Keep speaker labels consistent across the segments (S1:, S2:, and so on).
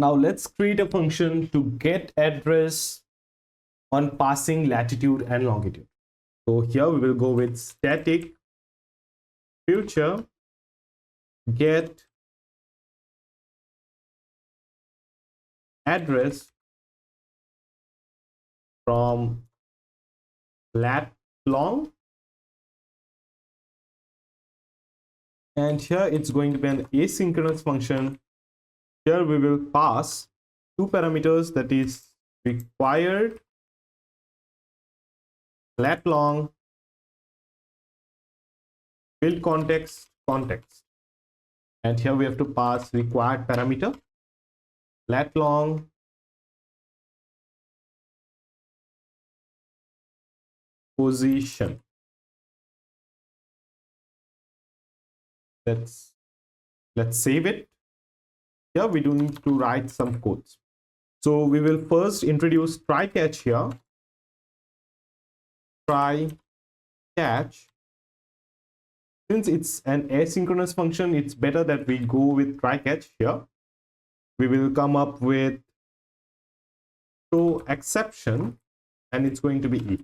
S1: Now let's create a function to get address on passing latitude and longitude. So here we will go with static future get address from lat long, and here it's going to be an asynchronous function. Here we will pass two parameters, that is required lat long build context, and here we have to pass required parameter lat long position. Let's save it. Here we do need to write some codes. So we will first introduce try catch here. Try catch. Since it's an asynchronous function, it's better that we go with try catch here. We will come up with show exception, and it's going to be if.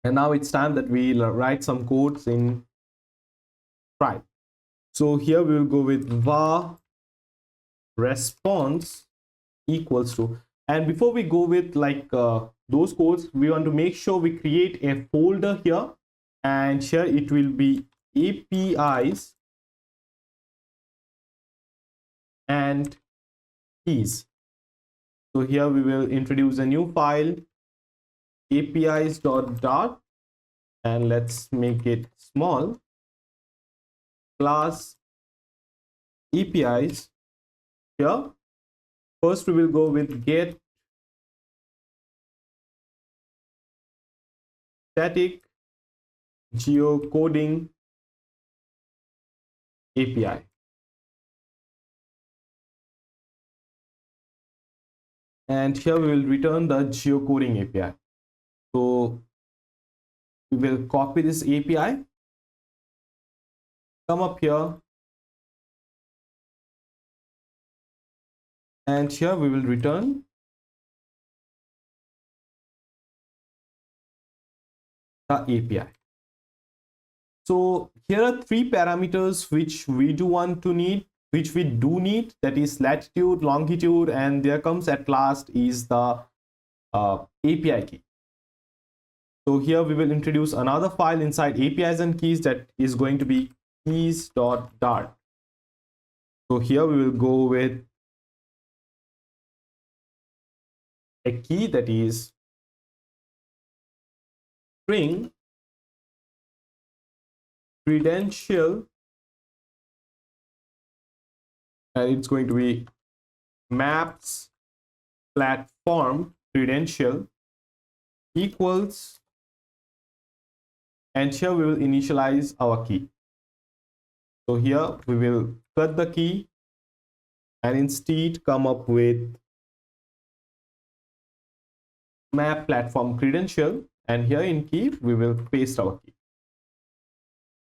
S1: And now it's time that we write some codes in try. So here we will go with var response equals to, and before we go with like those codes, we want to make sure we create a folder here, and here it will be APIs and keys. So here we will introduce a new file apis.dart, and let's make it small, class APIs. Here first we will go with get static geocoding API. And here we will return the geocoding API. So we will copy this API, come up here, and here we will return the API. So here are three parameters which we do need, that is latitude, longitude, and there comes at last is the API key. So here we will introduce another file inside APIs and keys, that is going to be keys.dart. So here we will go with a key, that is string credential, and it's going to be maps platform credential equals, and here we will initialize our key. So here we will cut the key and instead come up with map platform credential, and here in key we will paste our key.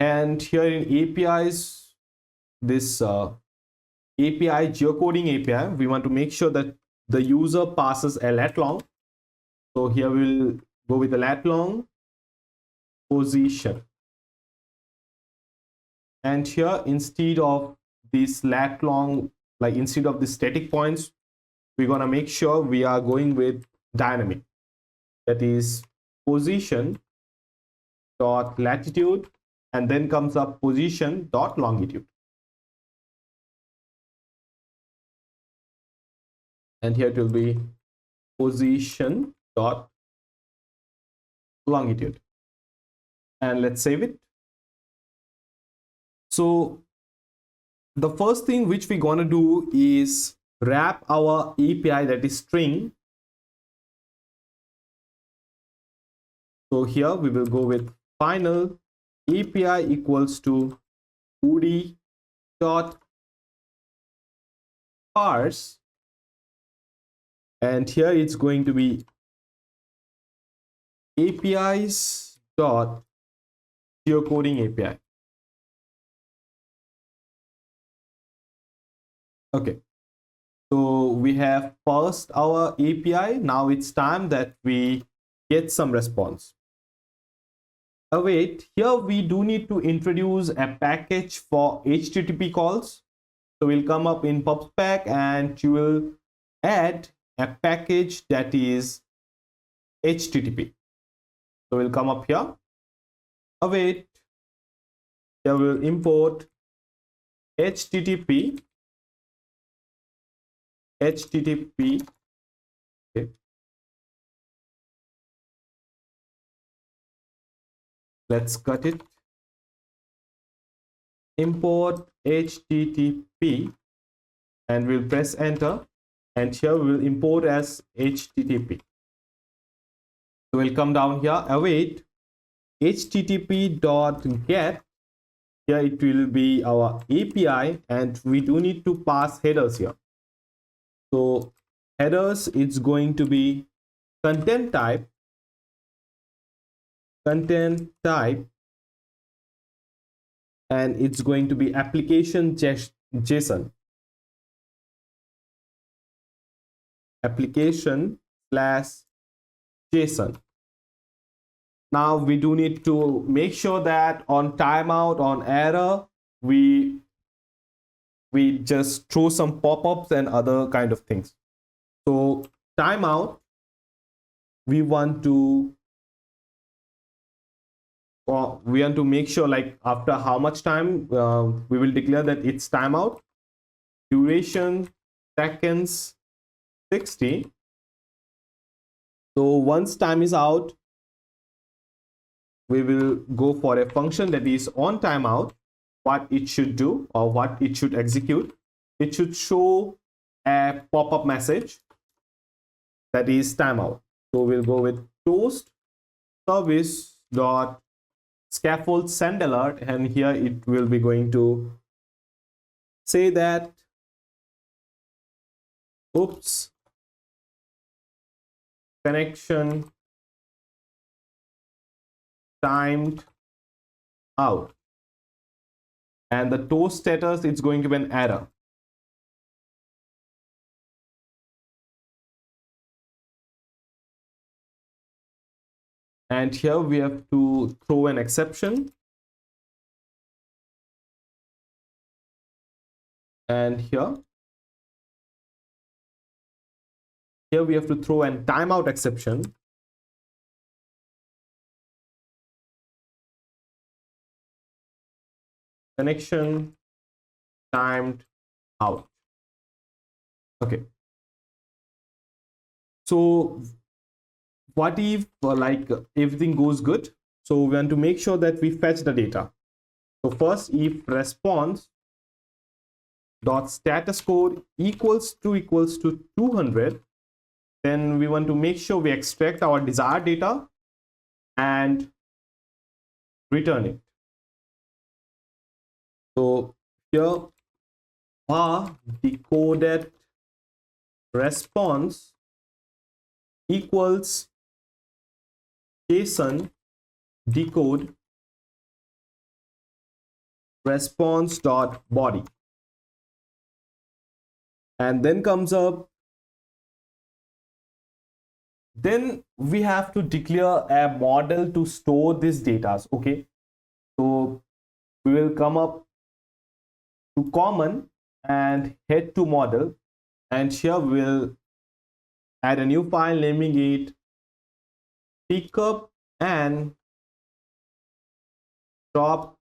S1: And here in APIs, this API geocoding API, we want to make sure that the user passes a lat long. So here we'll go with the lat long position, and here instead of this lat long, like instead of the static points, we're gonna make sure we are going with dynamic, that is position dot latitude, and then comes up position dot longitude. And here it will be position dot longitude, and let's save it. So the first thing which we're gonna do is wrap our API, that is string. So here we will go with final API equals to UD dot parse, and here it's going to be APIs dot geocoding API. Okay, So we have parsed our API. Now it's time that we get some response. Wait, here we do need to introduce a package for HTTP calls. So we'll come up in PubSpec and you will add a package that is HTTP. So we'll come up here. Await. Here we'll import HTTP. Okay. Let's cut it. Import HTTP and we'll press enter, and here we'll import as HTTP. So we'll come down here, await http.get. Here it will be our API, and we do need to pass headers here. So headers, it's going to be content type, and it's going to be application JSON, application/JSON. Now we do need to make sure that on timeout, on error, we just throw some pop-ups and other kind of things. So timeout, we want to make sure, like, after how much time we will declare that it's timeout. Duration seconds 60. So once time is out, we will go for a function that is on timeout. What it should do, or what it should execute, it should show a pop-up message that is timeout. So we'll go with toast service dot scaffold send alert, and here it will be going to say that oops, connection timed out, and the toast status, it's going to be an error. And here we have to throw an exception, and here we have to throw a timeout exception. Connection timed out. Okay. So what if like everything goes good? So we want to make sure that we fetch the data. So first, if response dot status code equals to 200, then we want to make sure we extract our desired data and return it. So here var decoded response equals JSON decode response dot body, and then comes up, then we have to declare a model to store this data. Okay, so we will come up to common and head to model, and here we'll add a new file naming it pickup and drop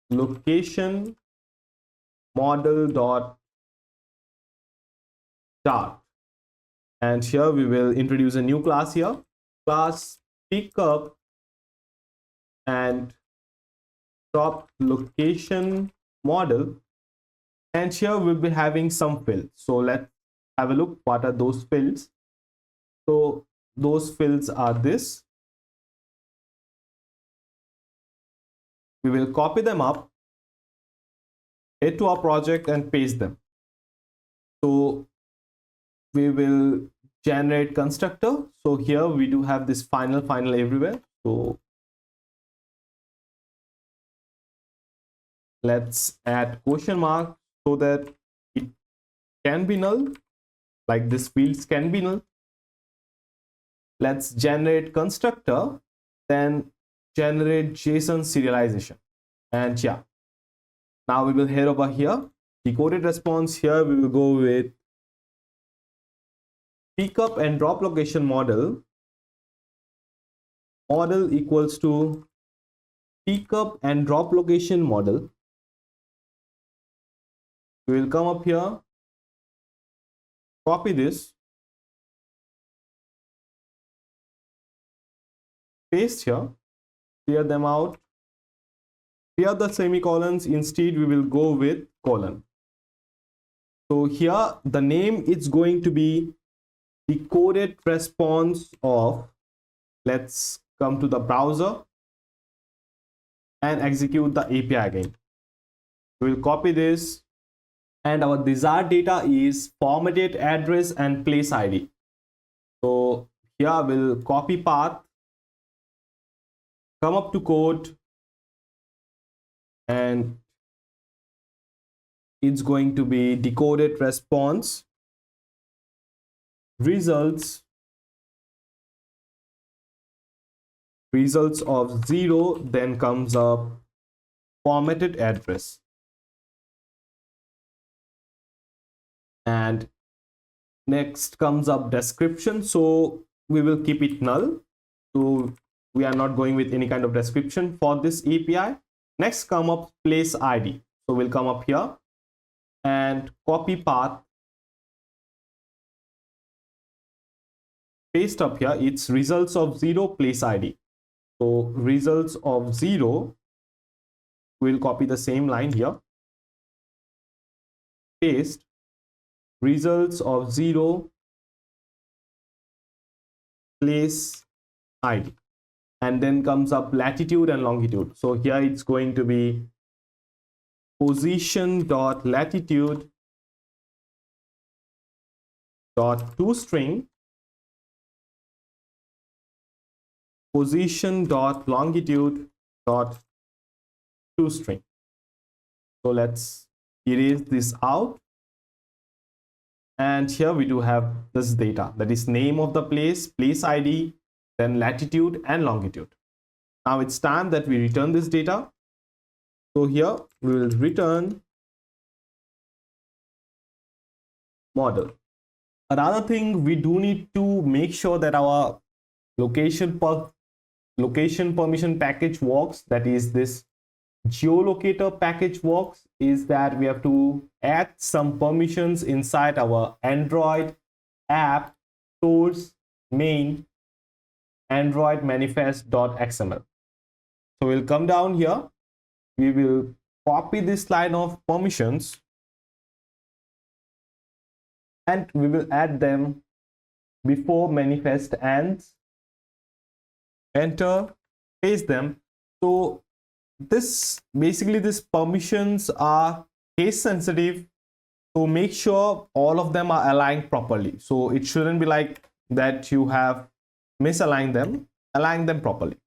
S1: location model dot start, and here we will introduce a new class here, class pickup and drop location model, and here we'll be having some fields. So let's have a look. What are those fields? So those fields are this. We will copy them up, head to our project and paste them. So we will generate constructor. So here we do have this final everywhere. So let's add question mark so that it can be null, like this fields can be null. Let's generate constructor, then generate JSON serialization. And yeah, now we will head over here, decoded response. Here we will go with pickup and drop location model equals to pickup and drop location model. We will come up here, copy this, paste here, clear them out, clear the semicolons. Instead we will go with colon. So here the name is going to be decoded response of, let's come to the browser and execute the API again. We will copy this, and our desired data is formatted address and place ID. So here we'll copy path, come up to code, and it's going to be decoded response results of 0, then comes up formatted address, and next comes up description. So we will keep it null, so we are not going with any kind of description for this API. Next come up place ID. So we'll come up here and copy path, paste up here, it's results of 0 place ID. So results of 0, we'll copy the same line here, paste results of 0 place ID, and then comes up latitude and longitude. So here it's going to be position dot latitude dot toString position dot longitude dot toString. So let's erase this out, and here we do have this data, that is name of the place ID, then latitude and longitude. Now it's time that we return this data. So here we will return model. Another thing, we do need to make sure that our location permission package works, that is this geolocator package works, is that we have to add some permissions inside our Android app source main Android manifest.xml. So we'll come down here, we will copy this line of permissions and we will add them before manifest ends. Enter, paste them. So this basically, these permissions are case sensitive, so make sure all of them are aligned properly. So it shouldn't be like that you have misaligned them, align them properly.